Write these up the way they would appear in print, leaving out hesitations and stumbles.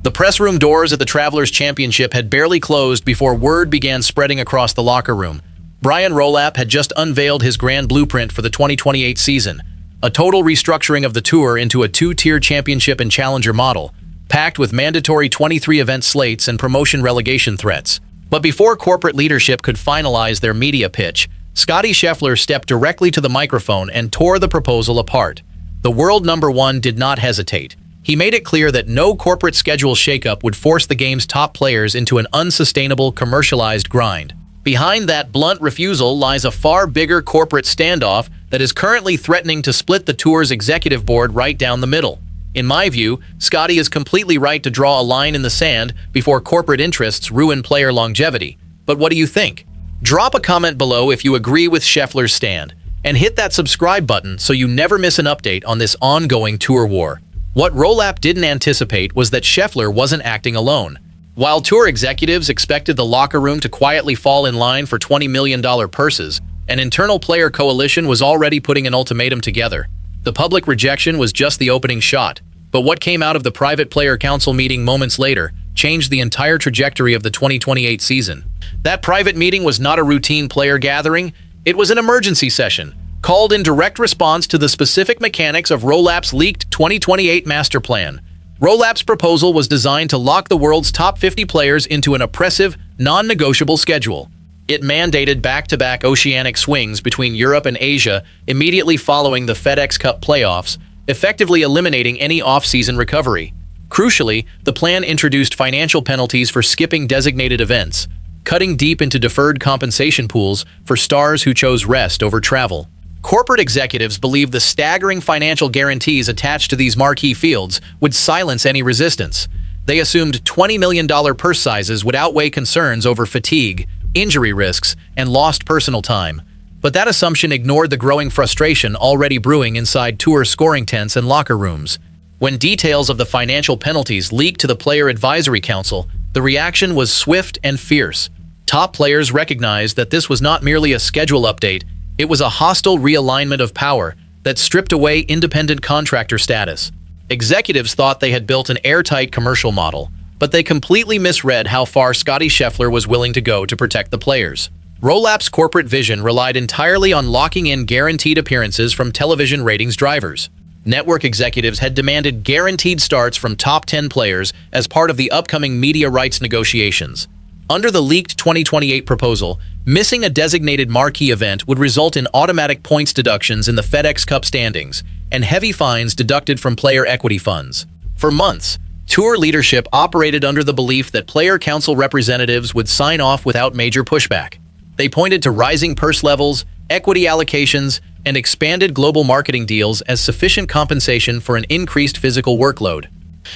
The press room doors at the Travelers Championship had barely closed before word began spreading across the locker room. Brian Rolapp had just unveiled his grand blueprint for the 2028 season, a total restructuring of the tour into a two-tier championship and challenger model, packed with mandatory 23-event slates and promotion relegation threats. But before corporate leadership could finalize their media pitch, Scottie Scheffler stepped directly to the microphone and tore the proposal apart. The world number one did not hesitate. He made it clear that no corporate schedule shakeup would force the game's top players into an unsustainable, commercialized grind. Behind that blunt refusal lies a far bigger corporate standoff that is currently threatening to split the tour's executive board right down the middle. In my view, Scottie is completely right to draw a line in the sand before corporate interests ruin player longevity. But what do you think? Drop a comment below if you agree with Scheffler's stand, and hit that subscribe button so you never miss an update on this ongoing tour war. What Rolapp didn't anticipate was that Scheffler wasn't acting alone. While tour executives expected the locker room to quietly fall in line for $20 million purses, an internal player coalition was already putting an ultimatum together. The public rejection was just the opening shot, but what came out of the private player council meeting moments later changed the entire trajectory of the 2028 season. That private meeting was not a routine player gathering, it was an emergency session, called in direct response to the specific mechanics of Rolapp's leaked 2028 master plan. Rolapp's proposal was designed to lock the world's top 50 players into an oppressive, non-negotiable schedule. It mandated back-to-back oceanic swings between Europe and Asia immediately following the FedEx Cup playoffs, effectively eliminating any off-season recovery. Crucially, the plan introduced financial penalties for skipping designated events, cutting deep into deferred compensation pools for stars who chose rest over travel. Corporate executives believed the staggering financial guarantees attached to these marquee fields would silence any resistance. They assumed $20 million purse sizes would outweigh concerns over fatigue, injury risks, and lost personal time. But that assumption ignored the growing frustration already brewing inside tour scoring tents and locker rooms. When details of the financial penalties leaked to the Player Advisory Council, the reaction was swift and fierce. Top players recognized that this was not merely a schedule update, it was a hostile realignment of power that stripped away independent contractor status. Executives thought they had built an airtight commercial model, but they completely misread how far Scottie Scheffler was willing to go to protect the players. Rolapp's corporate vision relied entirely on locking in guaranteed appearances from television ratings drivers. Network executives had demanded guaranteed starts from top 10 players as part of the upcoming media rights negotiations. Under the leaked 2028 proposal, missing a designated marquee event would result in automatic points deductions in the FedEx Cup standings and heavy fines deducted from player equity funds. For months, tour leadership operated under the belief that player council representatives would sign off without major pushback. They pointed to rising purse levels, equity allocations, and expanded global marketing deals as sufficient compensation for an increased physical workload.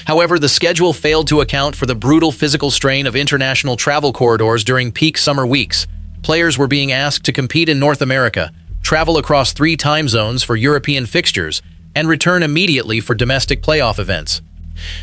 However, the schedule failed to account for the brutal physical strain of international travel corridors during peak summer weeks. Players were being asked to compete in North America, travel across 3 time zones for European fixtures, and return immediately for domestic playoff events.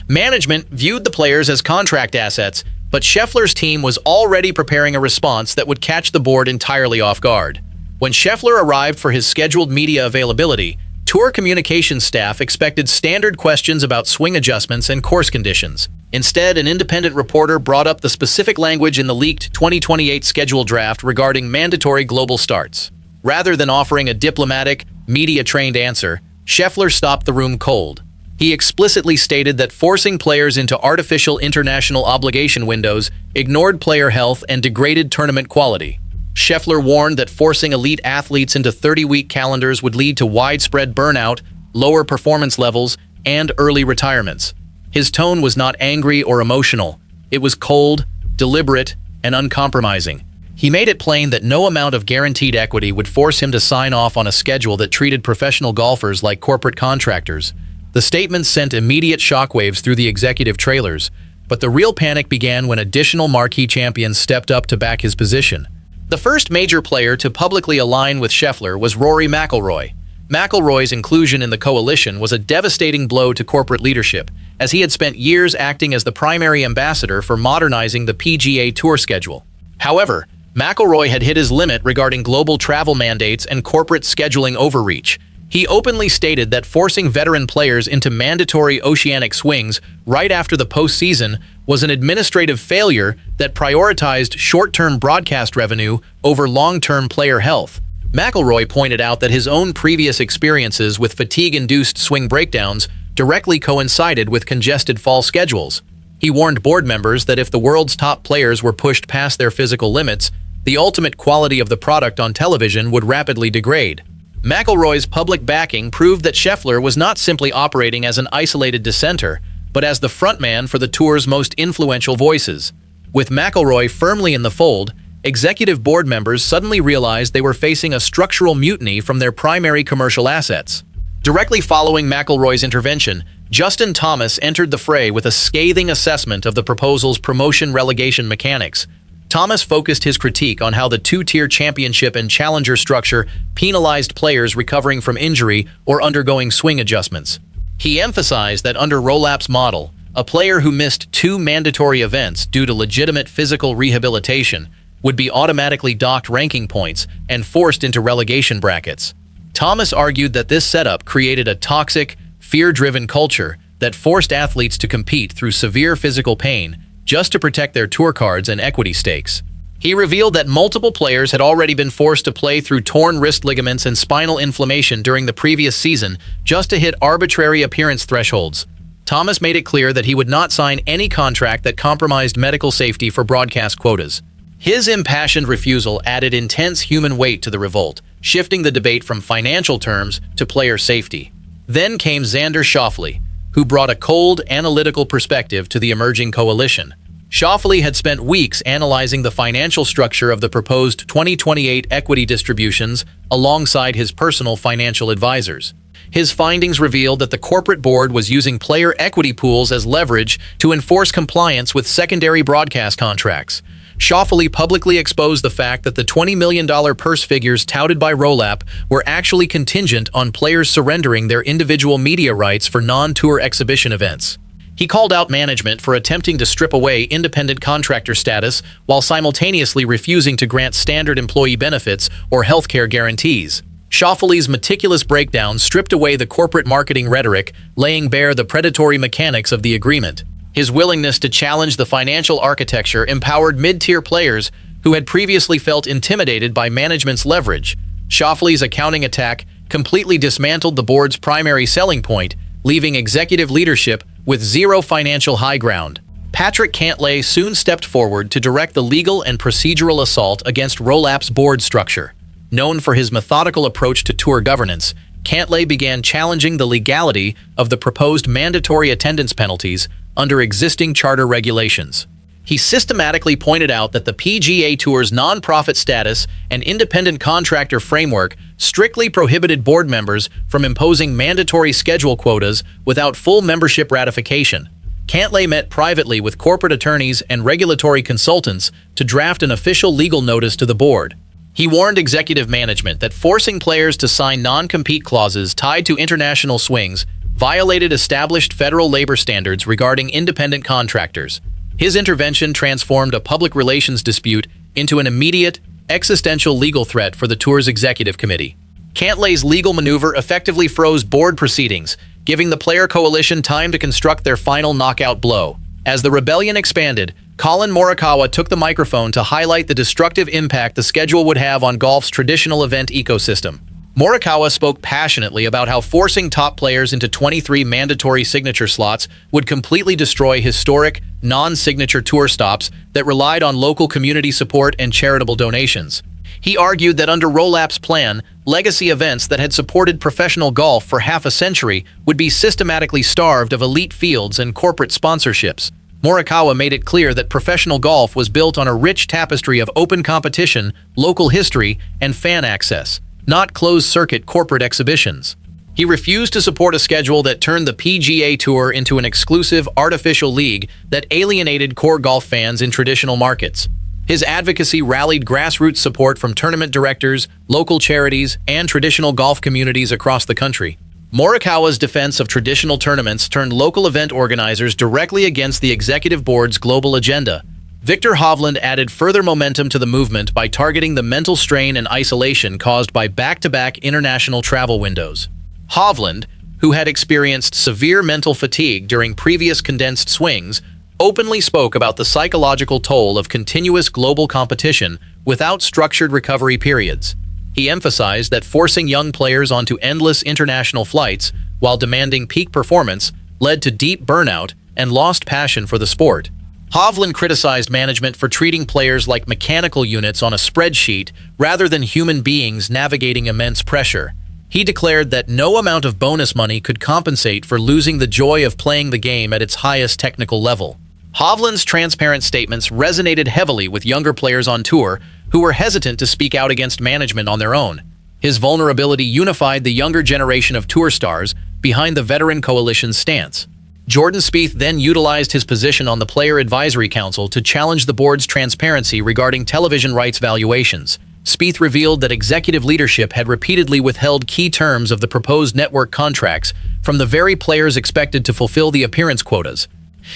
Management viewed the players as contract assets, but Scheffler's team was already preparing a response that would catch the board entirely off guard. When Scheffler arrived for his scheduled media availability, tour communications staff expected standard questions about swing adjustments and course conditions. Instead, an independent reporter brought up the specific language in the leaked 2028 schedule draft regarding mandatory global starts. Rather than offering a diplomatic, media-trained answer, Scheffler stopped the room cold. He explicitly stated that forcing players into artificial international obligation windows ignored player health and degraded tournament quality. Scheffler warned that forcing elite athletes into 30-week calendars would lead to widespread burnout, lower performance levels, and early retirements. His tone was not angry or emotional. It was cold, deliberate, and uncompromising. He made it plain that no amount of guaranteed equity would force him to sign off on a schedule that treated professional golfers like corporate contractors. The statement sent immediate shockwaves through the executive trailers, but the real panic began when additional marquee champions stepped up to back his position. The first major player to publicly align with Scheffler was Rory McIlroy. McIlroy's inclusion in the coalition was a devastating blow to corporate leadership, as he had spent years acting as the primary ambassador for modernizing the PGA Tour schedule. However, McIlroy had hit his limit regarding global travel mandates and corporate scheduling overreach. He openly stated that forcing veteran players into mandatory oceanic swings right after the postseason was an administrative failure that prioritized short-term broadcast revenue over long-term player health. McIlroy pointed out that his own previous experiences with fatigue-induced swing breakdowns directly coincided with congested fall schedules. He warned board members that if the world's top players were pushed past their physical limits, the ultimate quality of the product on television would rapidly degrade. McIlroy's public backing proved that Scheffler was not simply operating as an isolated dissenter, but as the frontman for the tour's most influential voices. With McIlroy firmly in the fold, executive board members suddenly realized they were facing a structural mutiny from their primary commercial assets. Directly following McIlroy's intervention, Justin Thomas entered the fray with a scathing assessment of the proposal's promotion-relegation mechanics. Thomas focused his critique on how the two-tier championship and challenger structure penalized players recovering from injury or undergoing swing adjustments. He emphasized that under Rolapp's model, a player who missed 2 mandatory events due to legitimate physical rehabilitation would be automatically docked ranking points and forced into relegation brackets. Thomas argued that this setup created a toxic, fear-driven culture that forced athletes to compete through severe physical pain just to protect their tour cards and equity stakes. He revealed that multiple players had already been forced to play through torn wrist ligaments and spinal inflammation during the previous season just to hit arbitrary appearance thresholds. Thomas made it clear that he would not sign any contract that compromised medical safety for broadcast quotas. His impassioned refusal added intense human weight to the revolt, shifting the debate from financial terms to player safety. Then came Xander Schauffele, who brought a cold, analytical perspective to the emerging coalition. Schauffele had spent weeks analyzing the financial structure of the proposed 2028 equity distributions alongside his personal financial advisors. His findings revealed that the corporate board was using player equity pools as leverage to enforce compliance with secondary broadcast contracts. Schauffele publicly exposed the fact that the $20 million purse figures touted by Rolapp were actually contingent on players surrendering their individual media rights for non-tour exhibition events. He called out management for attempting to strip away independent contractor status while simultaneously refusing to grant standard employee benefits or healthcare guarantees. Schauffele's meticulous breakdown stripped away the corporate marketing rhetoric, laying bare the predatory mechanics of the agreement. His willingness to challenge the financial architecture empowered mid-tier players who had previously felt intimidated by management's leverage. Schauffele's accounting attack completely dismantled the board's primary selling point, leaving executive leadership with zero financial high ground. Patrick Cantlay soon stepped forward to direct the legal and procedural assault against Rolapp's board structure. Known for his methodical approach to tour governance, Cantlay began challenging the legality of the proposed mandatory attendance penalties under existing charter regulations. He systematically pointed out that the PGA Tour's non-profit status and independent contractor framework strictly prohibited board members from imposing mandatory schedule quotas without full membership ratification. Cantlay met privately with corporate attorneys and regulatory consultants to draft an official legal notice to the board. He warned executive management that forcing players to sign non-compete clauses tied to international swings violated established federal labor standards regarding independent contractors. His intervention transformed a public relations dispute into an immediate, existential legal threat for the tour's executive committee. Cantlay's legal maneuver effectively froze board proceedings, giving the player coalition time to construct their final knockout blow. As the rebellion expanded, Collin Morikawa took the microphone to highlight the destructive impact the schedule would have on golf's traditional event ecosystem. Morikawa spoke passionately about how forcing top players into 23 mandatory signature slots would completely destroy historic, non-signature tour stops that relied on local community support and charitable donations. He argued that under Rolapp's plan, legacy events that had supported professional golf for half a century would be systematically starved of elite fields and corporate sponsorships. Morikawa made it clear that professional golf was built on a rich tapestry of open competition, local history, and fan access, not closed-circuit corporate exhibitions. He refused to support a schedule that turned the PGA Tour into an exclusive, artificial league that alienated core golf fans in traditional markets. His advocacy rallied grassroots support from tournament directors, local charities, and traditional golf communities across the country. Morikawa's defense of traditional tournaments turned local event organizers directly against the executive board's global agenda. Viktor Hovland added further momentum to the movement by targeting the mental strain and isolation caused by back-to-back international travel windows. Hovland, who had experienced severe mental fatigue during previous condensed swings, openly spoke about the psychological toll of continuous global competition without structured recovery periods. He emphasized that forcing young players onto endless international flights while demanding peak performance led to deep burnout and lost passion for the sport. Hovland criticized management for treating players like mechanical units on a spreadsheet rather than human beings navigating immense pressure. He declared that no amount of bonus money could compensate for losing the joy of playing the game at its highest technical level. Hovland's transparent statements resonated heavily with younger players on tour who were hesitant to speak out against management on their own. His vulnerability unified the younger generation of tour stars behind the veteran coalition's stance. Jordan Spieth then utilized his position on the Player Advisory Council to challenge the board's transparency regarding television rights valuations. Spieth revealed that executive leadership had repeatedly withheld key terms of the proposed network contracts from the very players expected to fulfill the appearance quotas.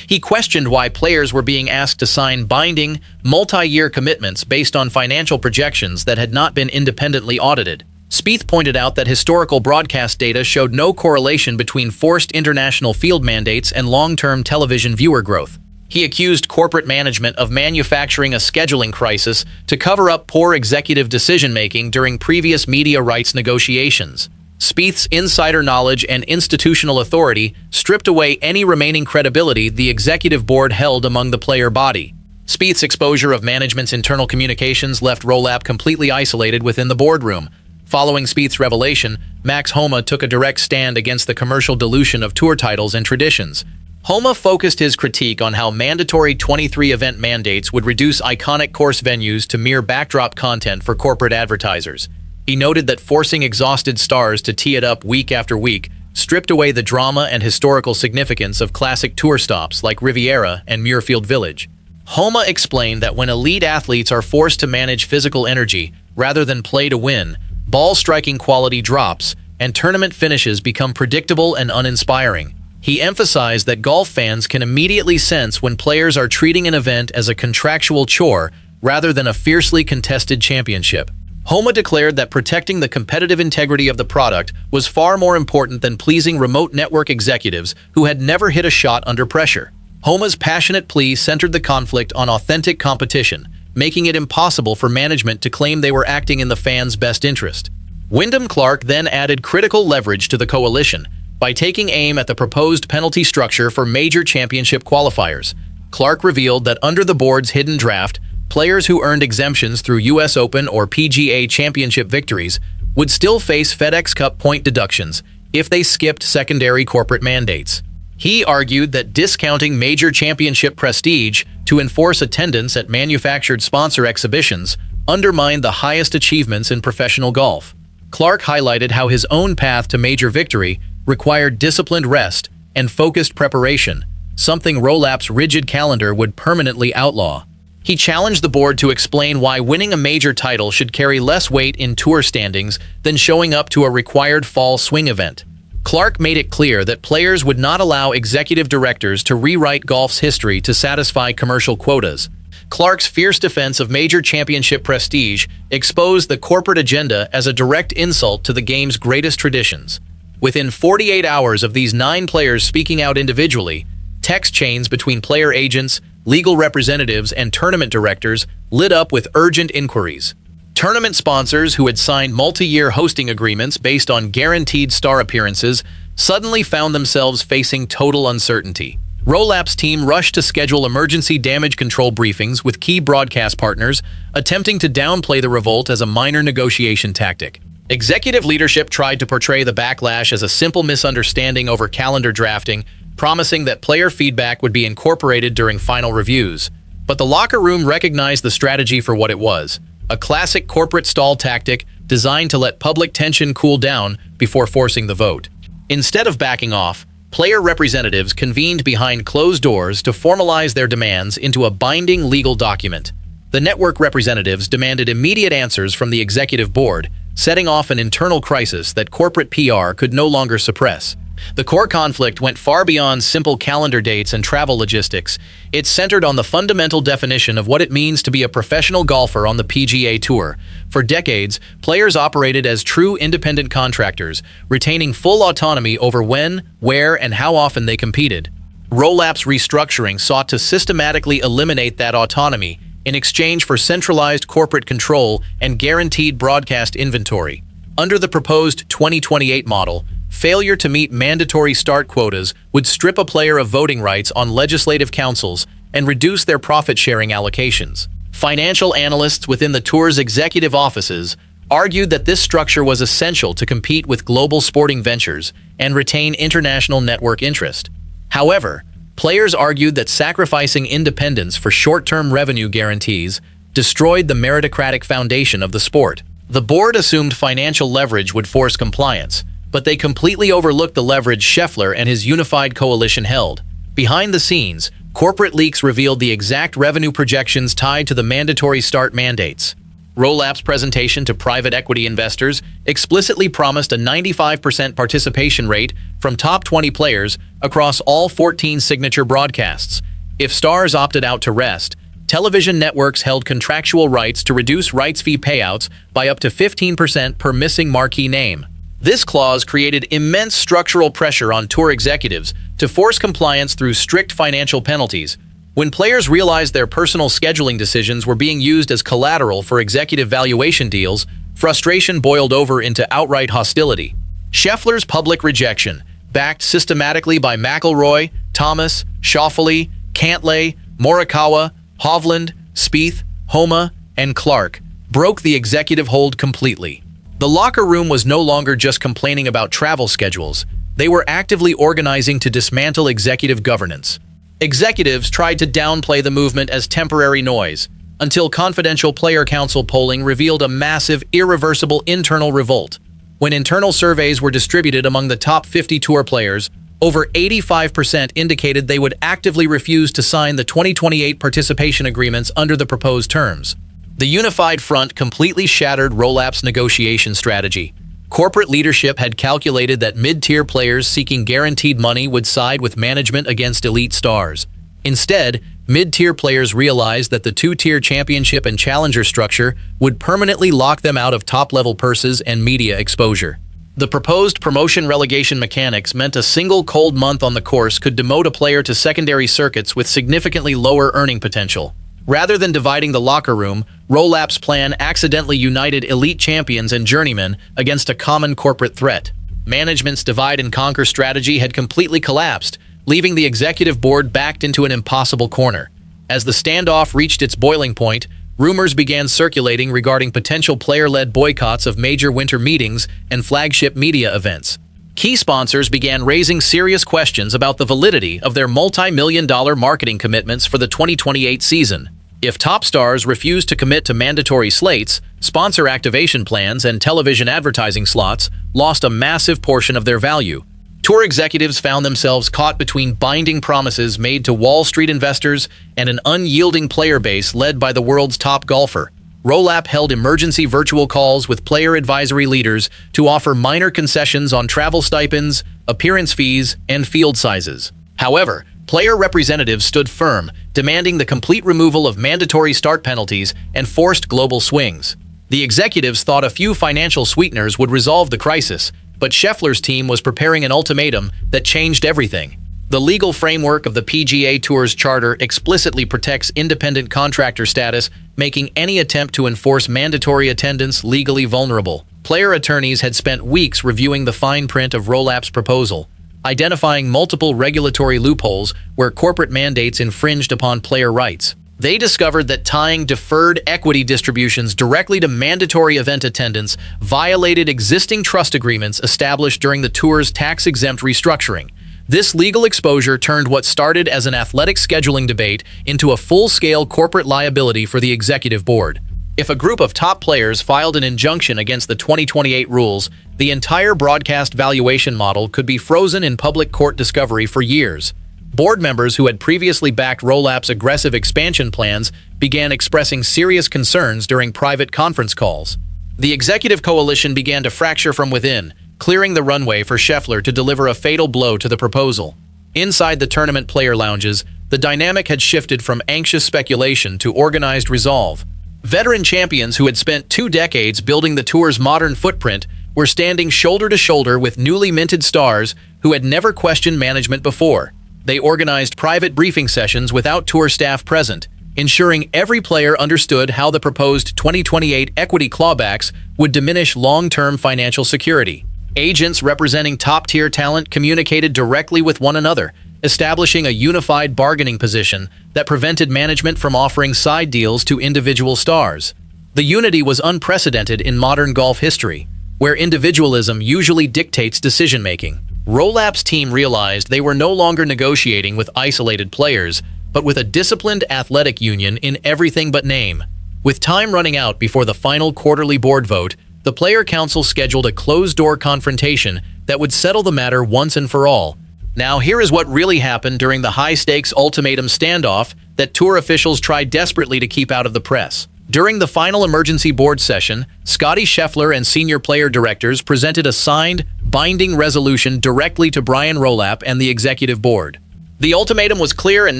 He questioned why players were being asked to sign binding, multi-year commitments based on financial projections that had not been independently audited. Spieth pointed out that historical broadcast data showed no correlation between forced international field mandates and long-term television viewer growth. He accused corporate management of manufacturing a scheduling crisis to cover up poor executive decision-making during previous media rights negotiations. Spieth's insider knowledge and institutional authority stripped away any remaining credibility the executive board held among the player body. Spieth's exposure of management's internal communications left Rolapp completely isolated within the boardroom. Following Spieth's revelation, Max Homa took a direct stand against the commercial dilution of tour titles and traditions. Homa focused his critique on how mandatory 23-event mandates would reduce iconic course venues to mere backdrop content for corporate advertisers. He noted that forcing exhausted stars to tee it up week after week stripped away the drama and historical significance of classic tour stops like Riviera and Muirfield Village. Homa explained that when elite athletes are forced to manage physical energy rather than play to win, ball striking quality drops and tournament finishes become predictable and uninspiring. He emphasized that golf fans can immediately sense when players are treating an event as a contractual chore rather than a fiercely contested championship. Homa declared that protecting the competitive integrity of the product was far more important than pleasing remote network executives who had never hit a shot under pressure. Homa's passionate plea centered the conflict on authentic competition, making it impossible for management to claim they were acting in the fans' best interest. Wyndham Clark then added critical leverage to the coalition by taking aim at the proposed penalty structure for major championship qualifiers. Clark revealed that under the board's hidden draft, players who earned exemptions through US Open or PGA Championship victories would still face FedEx Cup point deductions if they skipped secondary corporate mandates. He argued that discounting major championship prestige to enforce attendance at manufactured sponsor exhibitions undermined the highest achievements in professional golf. Clark highlighted how his own path to major victory required disciplined rest and focused preparation, something Rolapp's rigid calendar would permanently outlaw. He challenged the board to explain why winning a major title should carry less weight in tour standings than showing up to a required fall swing event. Clark made it clear that players would not allow executive directors to rewrite golf's history to satisfy commercial quotas. Clark's fierce defense of major championship prestige exposed the corporate agenda as a direct insult to the game's greatest traditions. Within 48 hours of these 9 players speaking out individually, text chains between player agents, legal representatives, and tournament directors lit up with urgent inquiries. Tournament sponsors who had signed multi-year hosting agreements based on guaranteed star appearances suddenly found themselves facing total uncertainty. Rolapp's team rushed to schedule emergency damage control briefings with key broadcast partners, attempting to downplay the revolt as a minor negotiation tactic. Executive leadership tried to portray the backlash as a simple misunderstanding over calendar drafting, promising that player feedback would be incorporated during final reviews. But the locker room recognized the strategy for what it was: a classic corporate stall tactic designed to let public tension cool down before forcing the vote. Instead of backing off, player representatives convened behind closed doors to formalize their demands into a binding legal document. The network representatives demanded immediate answers from the executive board, setting off an internal crisis that corporate PR could no longer suppress. The core conflict went far beyond simple calendar dates and travel logistics. It centered on the fundamental definition of what it means to be a professional golfer on the PGA Tour. For decades, players operated as true independent contractors, retaining full autonomy over when, where, and how often they competed. Rolapp's restructuring sought to systematically eliminate that autonomy in exchange for centralized corporate control and guaranteed broadcast inventory. Under the proposed 2028 model, failure to meet mandatory start quotas would strip a player of voting rights on legislative councils and reduce their profit-sharing allocations. Financial analysts within the tour's executive offices argued that this structure was essential to compete with global sporting ventures and retain international network interest. However, players argued that sacrificing independence for short-term revenue guarantees destroyed the meritocratic foundation of the sport. The board assumed financial leverage would force compliance, but they completely overlooked the leverage Scheffler and his unified coalition held. Behind the scenes, corporate leaks revealed the exact revenue projections tied to the mandatory start mandates. Rolapp's presentation to private equity investors explicitly promised a 95% participation rate from top 20 players across all 14 signature broadcasts. If stars opted out to rest, television networks held contractual rights to reduce rights fee payouts by up to 15% per missing marquee name. This clause created immense structural pressure on tour executives to force compliance through strict financial penalties. When players realized their personal scheduling decisions were being used as collateral for executive valuation deals, frustration boiled over into outright hostility. Scheffler's public rejection, backed systematically by McIlroy, Thomas, Schauffele, Cantlay, Morikawa, Hovland, Spieth, Homa, and Clark, broke the executive hold completely. The locker room was no longer just complaining about travel schedules. They were actively organizing to dismantle executive governance. Executives tried to downplay the movement as temporary noise, until confidential player council polling revealed a massive, irreversible internal revolt. When internal surveys were distributed among the top 50 tour players, over 85% indicated they would actively refuse to sign the 2028 participation agreements under the proposed terms. The unified front completely shattered Rolapp's negotiation strategy. Corporate leadership had calculated that mid-tier players seeking guaranteed money would side with management against elite stars. Instead, mid-tier players realized that the two-tier championship and challenger structure would permanently lock them out of top-level purses and media exposure. The proposed promotion-relegation mechanics meant a single cold month on the course could demote a player to secondary circuits with significantly lower earning potential. Rather than dividing the locker room, Rolapp's plan accidentally united elite champions and journeymen against a common corporate threat. Management's divide-and-conquer strategy had completely collapsed, leaving the executive board backed into an impossible corner. As the standoff reached its boiling point, rumors began circulating regarding potential player-led boycotts of major winter meetings and flagship media events. Key sponsors began raising serious questions about the validity of their multi-million-dollar marketing commitments for the 2028 season. If top stars refused to commit to mandatory slates, sponsor activation plans and television advertising slots lost a massive portion of their value. Tour executives found themselves caught between binding promises made to Wall Street investors and an unyielding player base led by the world's top golfer. Rolapp held emergency virtual calls with player advisory leaders to offer minor concessions on travel stipends, appearance fees, and field sizes. However, player representatives stood firm, demanding the complete removal of mandatory start penalties and forced global swings. The executives thought a few financial sweeteners would resolve the crisis, but Scheffler's team was preparing an ultimatum that changed everything. The legal framework of the PGA Tour's charter explicitly protects independent contractor status, making any attempt to enforce mandatory attendance legally vulnerable. Player attorneys had spent weeks reviewing the fine print of Rolapp's proposal, identifying multiple regulatory loopholes where corporate mandates infringed upon player rights. They discovered that tying deferred equity distributions directly to mandatory event attendance violated existing trust agreements established during the tour's tax-exempt restructuring. This legal exposure turned what started as an athletic scheduling debate into a full-scale corporate liability for the executive board. If a group of top players filed an injunction against the 2028 rules, the entire broadcast valuation model could be frozen in public court discovery for years. Board members who had previously backed Rolapp's aggressive expansion plans began expressing serious concerns during private conference calls. The executive coalition began to fracture from within, clearing the runway for Scheffler to deliver a fatal blow to the proposal. Inside the tournament player lounges, the dynamic had shifted from anxious speculation to organized resolve. Veteran champions who had spent 2 decades building the tour's modern footprint were standing shoulder to shoulder with newly minted stars who had never questioned management before. They organized private briefing sessions without tour staff present, ensuring every player understood how the proposed 2028 equity clawbacks would diminish long-term financial security. Agents representing top-tier talent communicated directly with one another, establishing a unified bargaining position that prevented management from offering side deals to individual stars. The unity was unprecedented in modern golf history, where individualism usually dictates decision-making. Rolapp's team realized they were no longer negotiating with isolated players, but with a disciplined athletic union in everything but name. With time running out before the final quarterly board vote, the Player Council scheduled a closed-door confrontation that would settle the matter once and for all. Now, here is what really happened during the high-stakes ultimatum standoff that tour officials tried desperately to keep out of the press. During the final emergency board session, Scottie Scheffler and senior player directors presented a signed, binding resolution directly to Brian Rolapp and the executive board. The ultimatum was clear and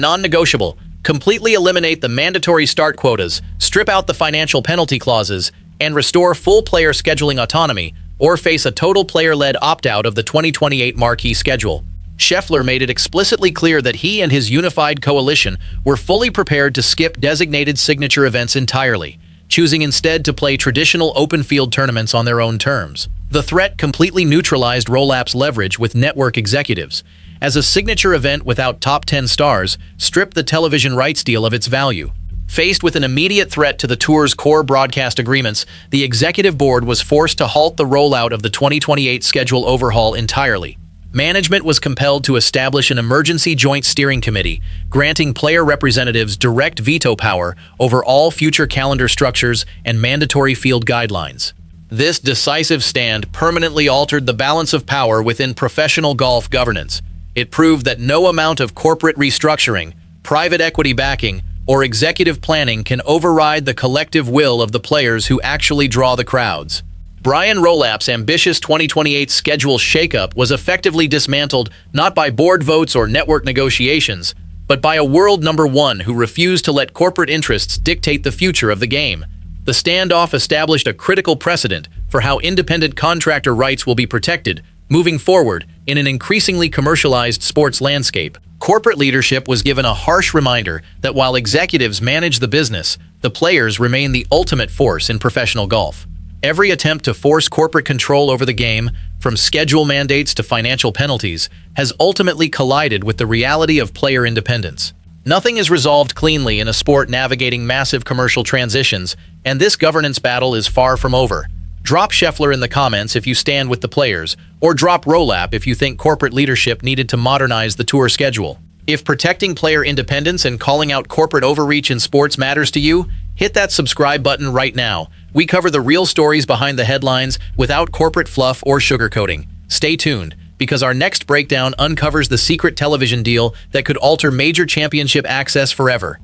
non-negotiable: completely eliminate the mandatory start quotas, strip out the financial penalty clauses, and restore full player scheduling autonomy, or face a total player-led opt-out of the 2028 marquee schedule. Scheffler made it explicitly clear that he and his unified coalition were fully prepared to skip designated signature events entirely, choosing instead to play traditional open-field tournaments on their own terms. The threat completely neutralized Rolapp's leverage with network executives, as a signature event without top 10 stars stripped the television rights deal of its value. Faced with an immediate threat to the tour's core broadcast agreements, the executive board was forced to halt the rollout of the 2028 schedule overhaul entirely. Management was compelled to establish an emergency joint steering committee, granting player representatives direct veto power over all future calendar structures and mandatory field guidelines. This decisive stand permanently altered the balance of power within professional golf governance. It proved that no amount of corporate restructuring, private equity backing, or executive planning can override the collective will of the players who actually draw the crowds. Brian Rolapp's ambitious 2028 schedule shakeup was effectively dismantled not by board votes or network negotiations, but by a world number one who refused to let corporate interests dictate the future of the game. The standoff established a critical precedent for how independent contractor rights will be protected moving forward in an increasingly commercialized sports landscape. Corporate leadership was given a harsh reminder that while executives manage the business, the players remain the ultimate force in professional golf. Every attempt to force corporate control over the game, from schedule mandates to financial penalties, has ultimately collided with the reality of player independence. Nothing is resolved cleanly in a sport navigating massive commercial transitions, and this governance battle is far from over. Drop Scheffler in the comments if you stand with the players, or drop Rolapp if you think corporate leadership needed to modernize the tour schedule. If protecting player independence and calling out corporate overreach in sports matters to you, hit that subscribe button right now. We cover the real stories behind the headlines without corporate fluff or sugarcoating. Stay tuned, because our next breakdown uncovers the secret television deal that could alter major championship access forever.